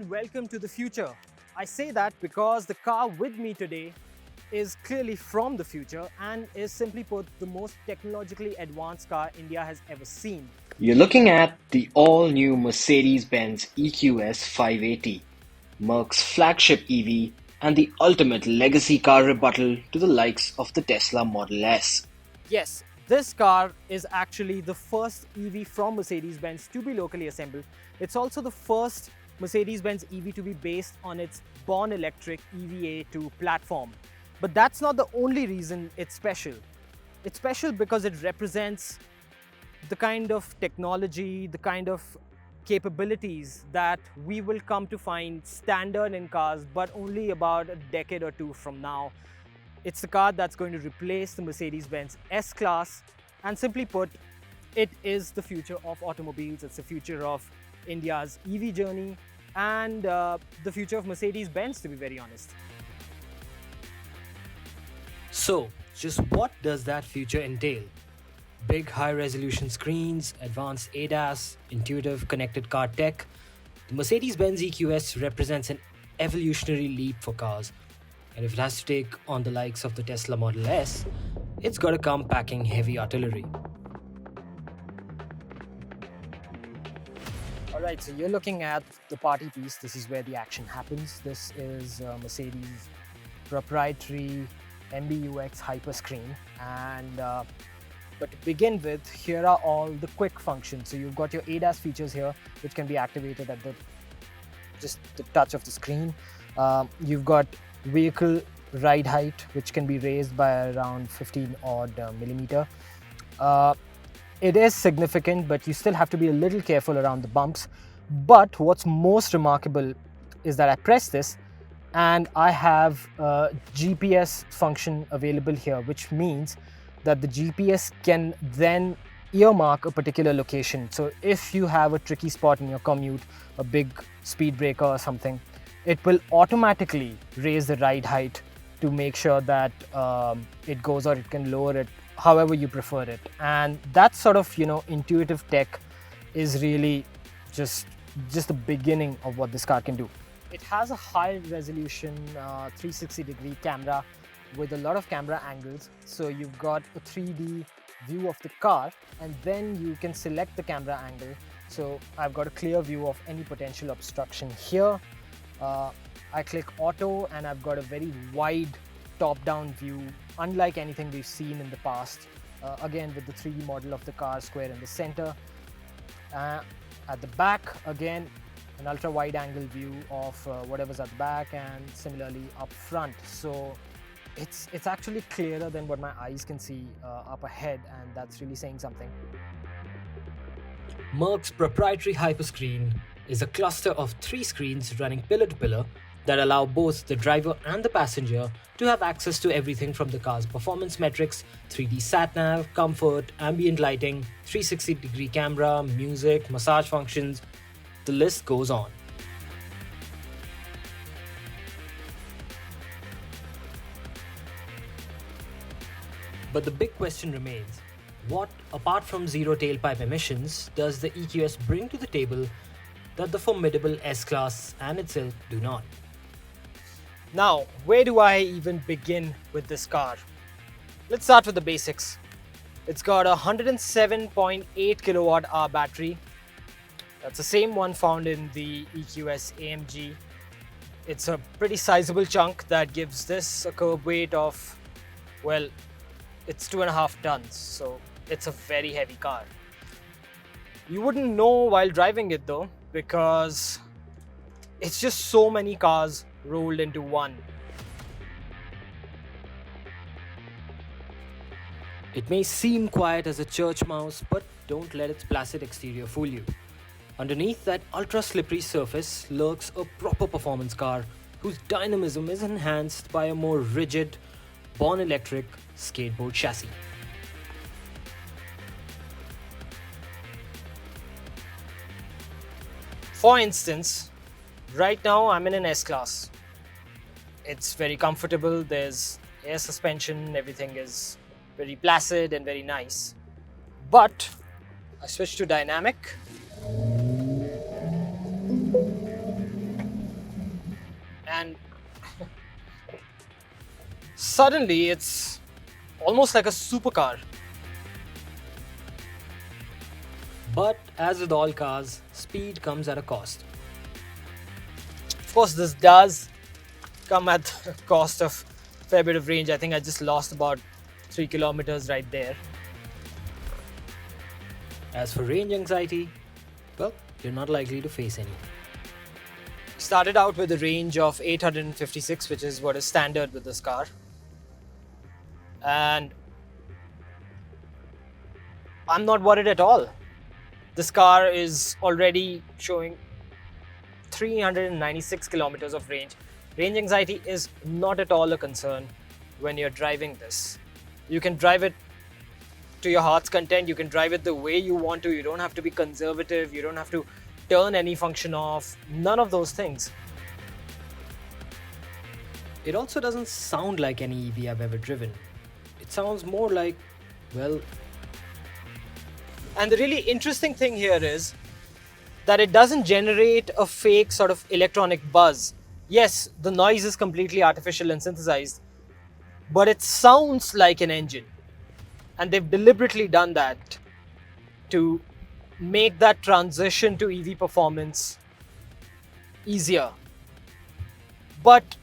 and welcome to the future. I say that because the car with me today is clearly from the future and is, simply put, the most technologically advanced car India has ever seen. You're looking at the all-new Mercedes-Benz EQS 580, Merc's flagship EV and the ultimate legacy car rebuttal to the likes of the Tesla Model S. Yes, this car is actually the first EV from Mercedes-Benz to be locally assembled. It's also the first Mercedes-Benz EV to be based on its Born Electric EVA2 platform. But that's not the only reason it's special. It's special because it represents the kind of technology, the kind of capabilities that we will come to find standard in cars, but only about a decade or two from now. It's the car that's going to replace the Mercedes-Benz S-Class, and simply put, it is the future of automobiles. It's the future of India's EV journey and the future of Mercedes-Benz, to be very honest. So, just what does that future entail? Big high-resolution screens, advanced ADAS, intuitive connected car tech. The Mercedes-Benz EQS represents an evolutionary leap for cars. And if it has to take on the likes of the Tesla Model S, it's got to come packing heavy artillery. Alright, so you're looking at the party piece. This is where the action happens. This is Mercedes' proprietary MBUX hyperscreen, and but to begin with, here are all the quick functions. So you've got your ADAS features here, which can be activated at just the touch of the screen. You've got vehicle ride height, which can be raised by around 15 odd millimeter. It is significant, but you still have to be a little careful around the bumps. But what's most remarkable is that I press this and I have a GPS function available here, which means that the GPS can then earmark a particular location. So if you have a tricky spot in your commute, a big speed breaker or something, it will automatically raise the ride height to make sure that it goes, or it can lower it however you prefer it. And that sort of, intuitive tech is really just the beginning of what this car can do. It has a high resolution 360-degree camera with a lot of camera angles. So you've got a 3D view of the car, and then you can select the camera angle. So I've got a clear view of any potential obstruction here. I click auto and I've got a very wide top-down view, unlike anything we've seen in the past. Again, with the 3D model of the car square in the center. At the back, again, an ultra-wide angle view of whatever's at the back, and similarly up front. So it's actually clearer than what my eyes can see up ahead, and that's really saying something. Merc's proprietary hyperscreen is a cluster of 3 screens running pillar to pillar that allow both the driver and the passenger to have access to everything from the car's performance metrics, 3D sat-nav, comfort, ambient lighting, 360-degree camera, music, massage functions. The list goes on. But the big question remains, what, apart from zero tailpipe emissions, does the EQS bring to the table that the formidable S-Class and its ilk do not? Now, where do I even begin with this car? Let's start with the basics. It's got a 107.8 kilowatt hour battery. That's the same one found in the EQS AMG. It's a pretty sizable chunk that gives this a curb weight of, well, it's 2.5 tons, so it's a very heavy car. You wouldn't know while driving it though, because it's just so many cars rolled into one. It may seem quiet as a church mouse, but don't let its placid exterior fool you. Underneath that ultra-slippery surface lurks a proper performance car whose dynamism is enhanced by a more rigid, Born Electric skateboard chassis. For instance, right now I'm in an S-Class. It's very comfortable, there's air suspension, everything is very placid and very nice. But I switch to dynamic and suddenly it's almost like a supercar. But as with all cars, speed comes at a cost. Of course, this does come at the cost of a fair bit of range. I think I just lost about 3 kilometers right there. As for range anxiety, well, you're not likely to face any. Started out with a range of 856, which is what is standard with this car. And I'm not worried at all. This car is already showing 396 kilometers of range. Range anxiety is not at all a concern when you're driving this. You can drive it to your heart's content. You can drive it the way you want to. You don't have to be conservative. You don't have to turn any function off. None of those things. It also doesn't sound like any EV I've ever driven. It sounds more like, well, and the really interesting thing here is that it doesn't generate a fake sort of electronic buzz. Yes, the noise is completely artificial and synthesized, but it sounds like an engine. And they've deliberately done that to make that transition to EV performance easier. But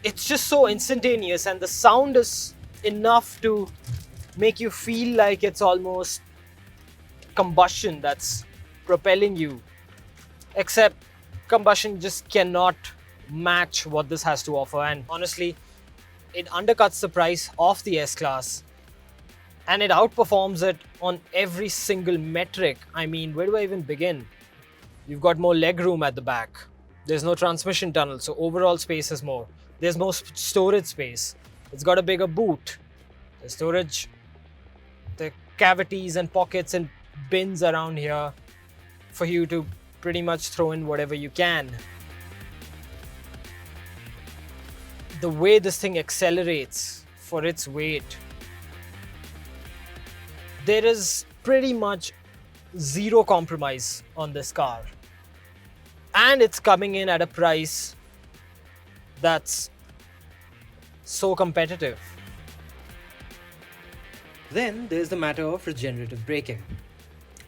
it's just so instantaneous, and the sound is enough to make you feel like it's almost combustion that's propelling you. Except combustion just cannot match what this has to offer, and honestly, it undercuts the price of the S-Class. And it outperforms it on every single metric. I mean, where do I even begin? You've got more legroom at the back. There's no transmission tunnel, so overall space is more. There's more storage space. It's got a bigger boot. The storage, the cavities and pockets and bins around here for you to pretty much throw in whatever you can. The way this thing accelerates for its weight, there is pretty much zero compromise on this car. And it's coming in at a price that's so competitive. Then there's the matter of regenerative braking.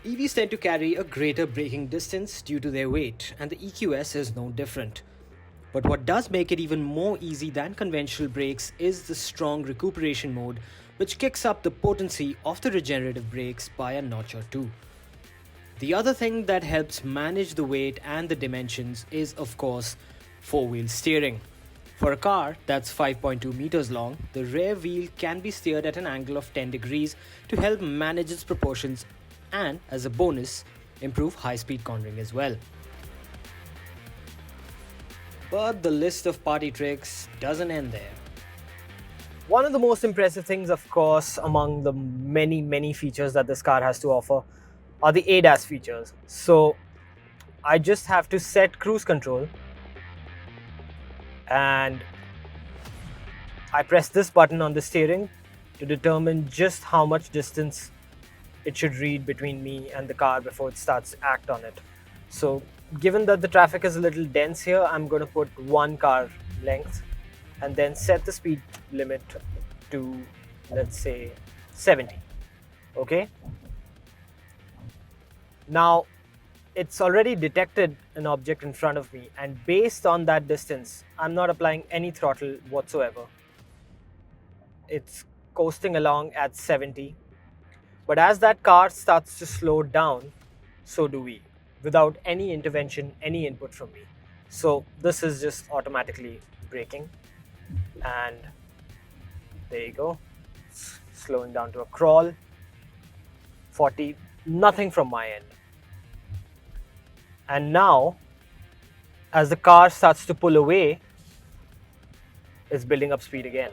EVs tend to carry a greater braking distance due to their weight, and the EQS is no different. But what does make it even more easy than conventional brakes is the strong recuperation mode, which kicks up the potency of the regenerative brakes by a notch or two. The other thing that helps manage the weight and the dimensions is, of course, four-wheel steering. For a car that's 5.2 meters long, the rear wheel can be steered at an angle of 10 degrees to help manage its proportions and, as a bonus, improve high-speed cornering as well. But the list of party tricks doesn't end there. One of the most impressive things, of course, among the many features that this car has to offer are the ADAS features. So I just have to set cruise control and I press this button on the steering to determine just how much distance it should read between me and the car before it starts to act on it. So given that the traffic is a little dense here, I'm going to put one car length and then set the speed limit to, let's say, 70. Okay? Now, it's already detected an object in front of me, and based on that distance, I'm not applying any throttle whatsoever. It's coasting along at 70. But as that car starts to slow down, so do we, without any intervention, any input from me. So this is just automatically braking. And there you go. Slowing down to a crawl. 40, nothing from my end. And now, as the car starts to pull away, it's building up speed again.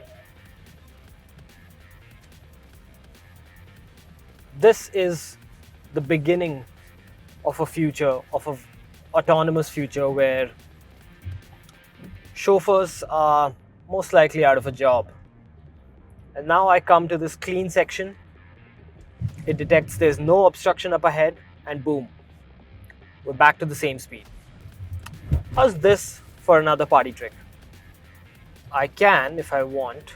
This is the beginning of a future, of an autonomous future where chauffeurs are most likely out of a job. And now I come to this clean section. It detects there's no obstruction up ahead, and boom, we're back to the same speed. How's this for for another party trick. I can, if I want,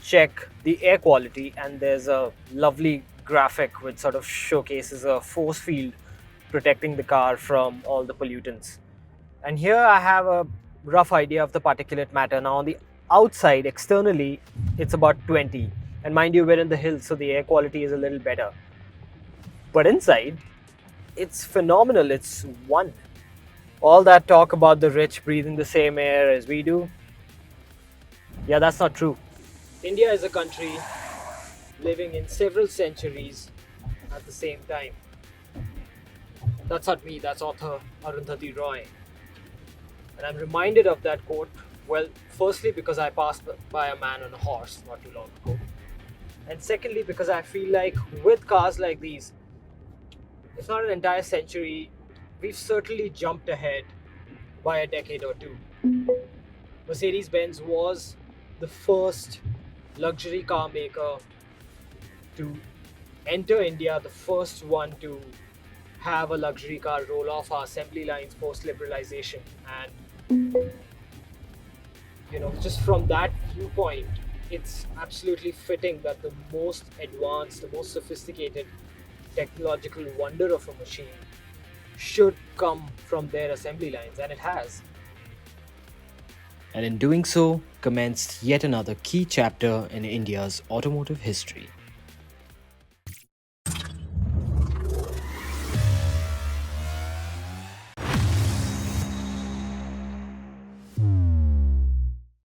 check the air quality, and there's a lovely graphic which sort of showcases a force field protecting the car from all the pollutants. And here I have a rough idea of the particulate matter. Now, on the outside, externally, it's about 20. And mind you, we're in the hills, so the air quality is a little better. But inside, it's phenomenal. It's 1. All that talk about the rich breathing the same air as we do, yeah, that's not true. India is a country living in several centuries at the same time. That's not me, that's author Arundhati Roy. And I'm reminded of that quote, well, firstly, because I passed by a man on a horse not too long ago. And secondly, because I feel like with cars like these, if not an entire century, we've certainly jumped ahead by a decade or two. Mercedes-Benz was the first luxury car maker to enter India, the first one to have a luxury car roll off our assembly lines post liberalization. And just from that viewpoint, it's absolutely fitting that the most advanced, the most sophisticated technological wonder of a machine should come from their assembly lines, and it has. And in doing so, commenced yet another key chapter in India's automotive history.